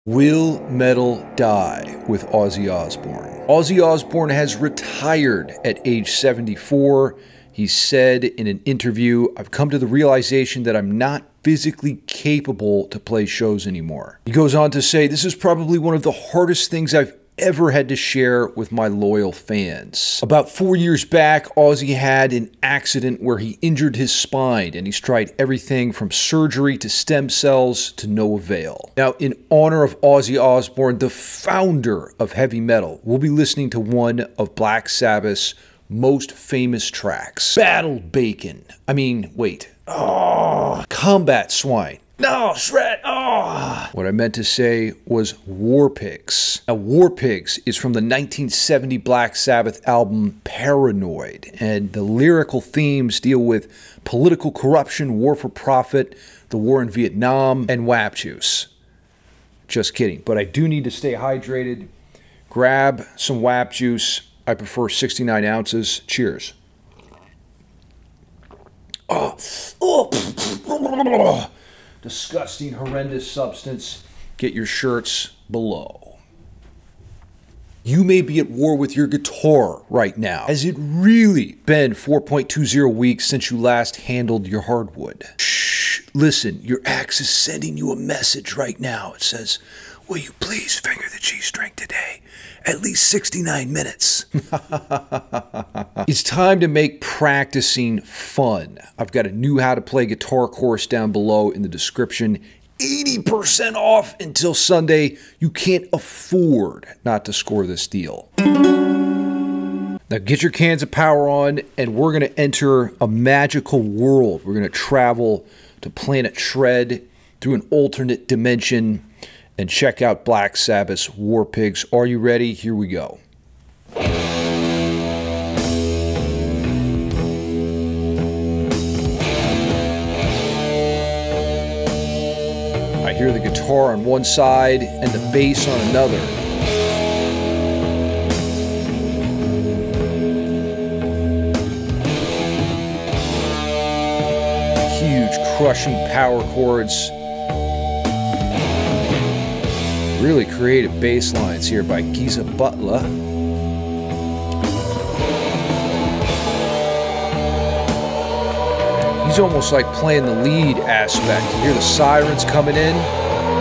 Will metal die with Ozzy Osbourne? Ozzy Osbourne has retired at age 74. He said in an interview, "I've come to the realization that I'm not physically capable to play shows anymore." He goes on to say, "This is probably one of the hardest things I've ever had to share with my loyal fans." About 4 years back, Ozzy had an accident where he injured his spine, and he's tried everything from surgery to stem cells to no avail. Now, in honor of Ozzy Osbourne, the founder of heavy metal, we'll be listening to one of Black Sabbath's most famous tracks. Battle Bacon. Combat Swine. No, Shred! Oh! What I meant to say was War Pigs. Now, War Pigs is from the 1970 Black Sabbath album Paranoid, and the lyrical themes deal with political corruption, war for profit, the war in Vietnam, and WAP Juice. Just kidding, but I do need to stay hydrated. Grab some WAP Juice. I prefer 69 ounces. Cheers. Disgusting, horrendous substance. Get your shirts below. You may be at war with your guitar right now. Has it really been 4.20 weeks since you last handled your hardwood? Shh, listen, your axe is sending you a message right now. It says, "Will you please finger the G string today? At least 69 minutes. It's time to make practicing fun. I've got a new how to play guitar course down below in the description. 80% off until Sunday. You can't afford not to score this deal. Now get your cans of power on, and we're going to enter a magical world. We're going to travel to planet Shred through an alternate dimension and check out Black Sabbath's War Pigs. Are you ready? Here we go. I hear the guitar on one side and the bass on another. Huge crushing power chords. Really creative bass lines here by Butler. He's almost like playing the lead aspect. You hear the sirens coming in,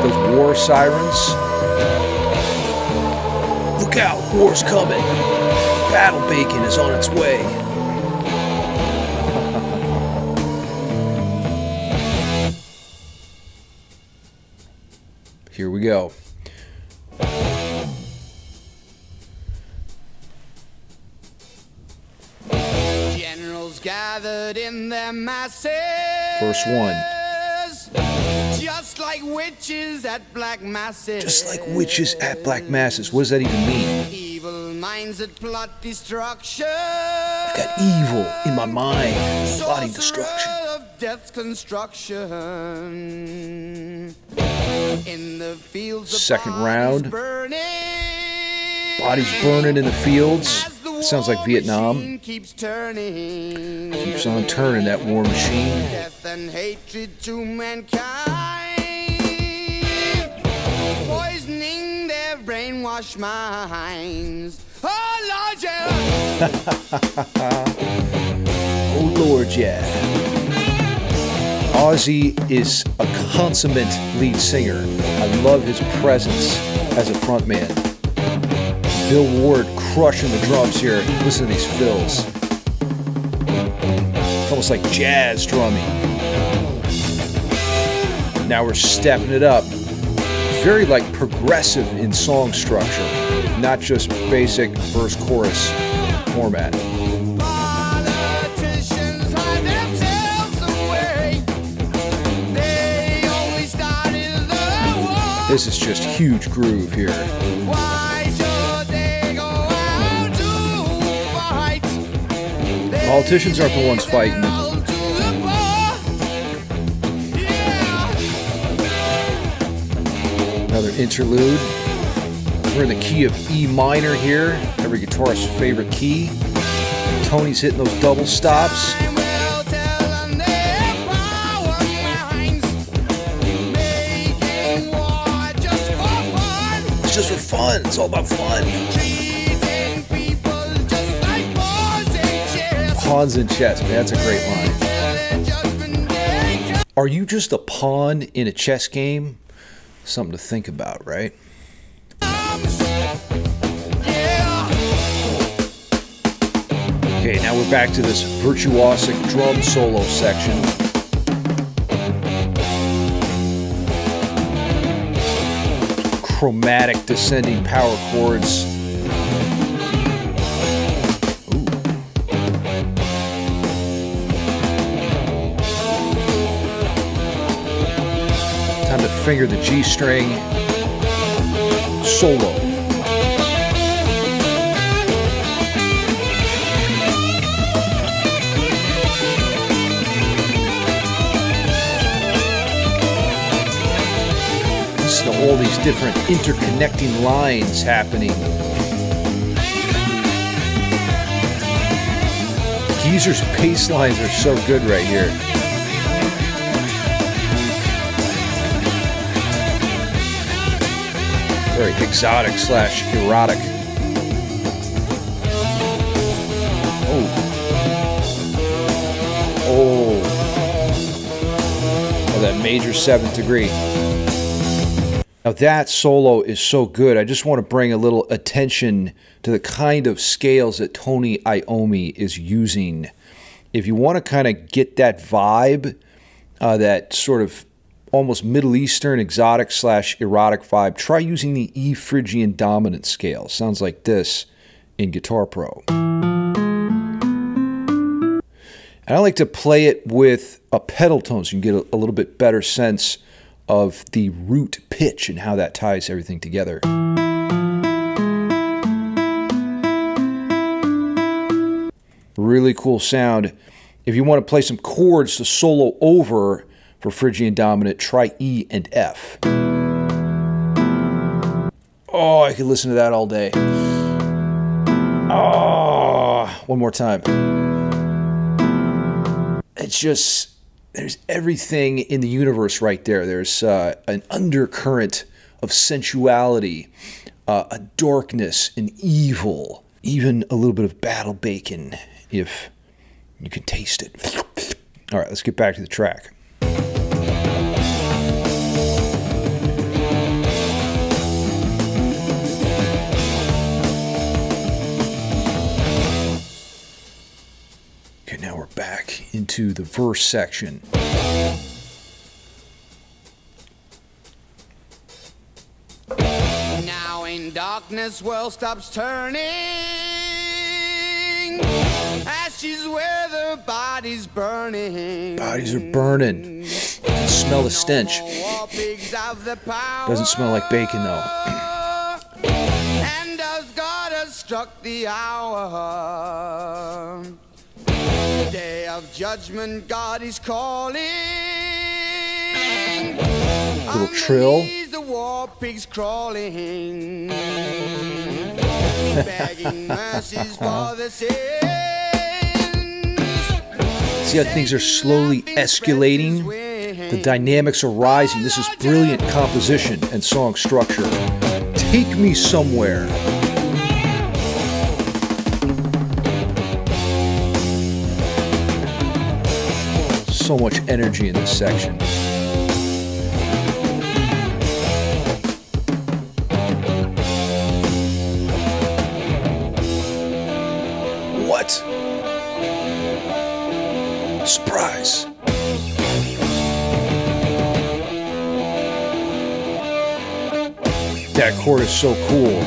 those war sirens. Look out, war's coming. Battle Bacon is on its way. Here we go. Gathered in their masses. Verse 1. Just like witches at black masses. Just like witches at black masses. What does that even mean? Evil minds that plot destruction. I've got evil in my mind, plotting destruction. Of death's construction. In the fields of second round. Burning. Bodies burning in the fields. Sounds like Vietnam. Keeps turning. Keeps on turning, that war machine. Death and hatred to mankind, poisoning their brainwashed minds. Oh Lord, yeah. Oh Lord, yeah. Ozzy is a consummate lead singer. I love his presence as a frontman. Bill Ward crushing the drums here. Listen to these fills. It's almost like jazz drumming. Now we're stepping it up. Very like progressive in song structure, not just basic verse-chorus format. Politicians hide themselves away. They only started the war. This is just huge groove here. Politicians aren't the ones fighting. Another interlude. We're in the key of E minor here, every guitarist's favorite key. Tony's hitting those double stops. just for fun. It's all about fun. Treating people just like pawns in chess. Pawns in chess, man, that's a great line. Judgment Day. Are you just a pawn in a chess game? Something to think about, right? Okay, now we're back to this virtuosic drum solo section. Chromatic descending power chords. Ooh. Time to finger the G string. Solo. All these different interconnecting lines happening. Geezer's bass lines are so good right here. Very exotic slash erotic. Oh. Oh, that major 7th degree. Now that solo is so good. I just want to bring a little attention to the kind of scales that Tony Iommi is using. If you want to kind of get that vibe, that sort of almost Middle Eastern exotic slash erotic vibe, try using the E Phrygian dominant scale. Sounds like this in Guitar Pro. And I like to play it with a pedal tone so you can get a little bit better sense of the root pitch and how that ties everything together. Really cool sound. If you want to play some chords to solo over for Phrygian dominant, try E and F. Oh, I could listen to that all day. Oh, one more time. It's just... there's everything in the universe right there. There's an undercurrent of sensuality, a darkness, an evil, even a little bit of battle bacon, if you can taste it. All right, let's get back to the track. Okay, now we're back into the verse section. Now in darkness, world stops turning. Ashes where the bodies burning. Bodies are burning. Smell the stench. Doesn't smell like bacon though. And as God has struck the hour, day of judgment, God is calling. Little trill. The war pigs crawling, begging mercies for the sins. See how things are slowly escalating? The dynamics are rising. This is brilliant composition and song structure. Take me somewhere. So much energy in this section. What? Surprise. That chord is so cool.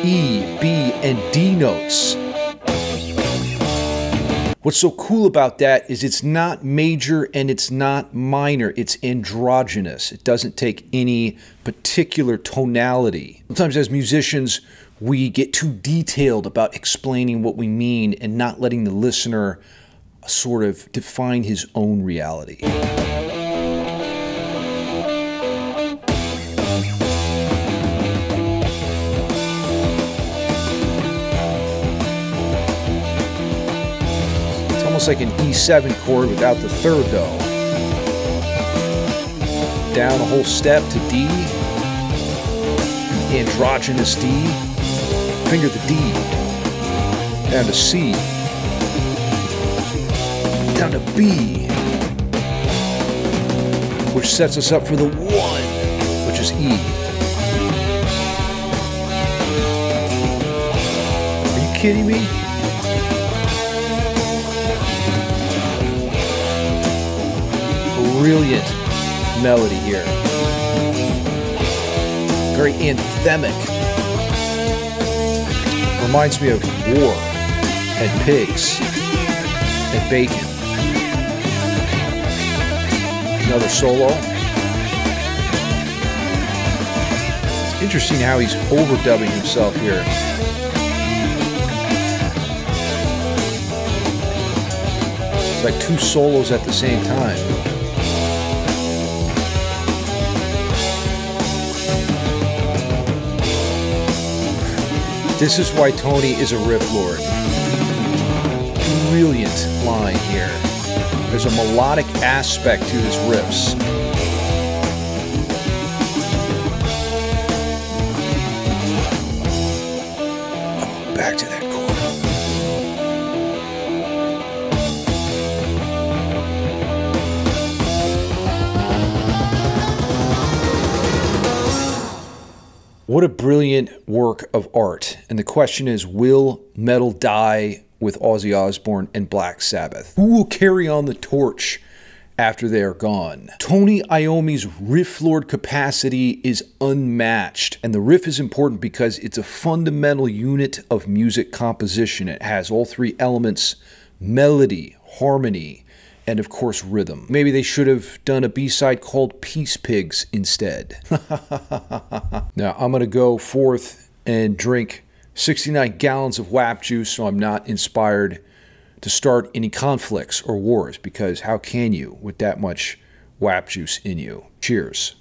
E, B, and D notes. What's so cool about that is it's not major and it's not minor. It's androgynous. It doesn't take any particular tonality. Sometimes as musicians, we get too detailed about explaining what we mean and not letting the listener sort of define his own reality. It's almost like an E7 chord without the third though. Down a whole step to D, androgynous D. Finger the D. Down to C. Down to B. Which sets us up for the 1, which is E. Are you kidding me? Brilliant melody here. Very anthemic. Reminds me of War and Pigs and Bacon. Another solo. It's interesting how he's overdubbing himself here. It's like 2 solos at the same time. This is why Tony is a riff lord. Brilliant line here. There's a melodic aspect to his riffs. Oh, back to that chord. What a brilliant work of art. And the question is, will metal die with Ozzy Osbourne and Black Sabbath? Who will carry on the torch after they are gone? Tony Iommi's riff lord capacity is unmatched. And the riff is important because it's a fundamental unit of music composition. It has all 3 elements: melody, harmony, and of course rhythm. Maybe they should have done a B-side called Peace Pigs instead. Now I'm gonna go forth and drink 69 gallons of WAP juice so I'm not inspired to start any conflicts or wars, because how can you with that much WAP juice in you? Cheers.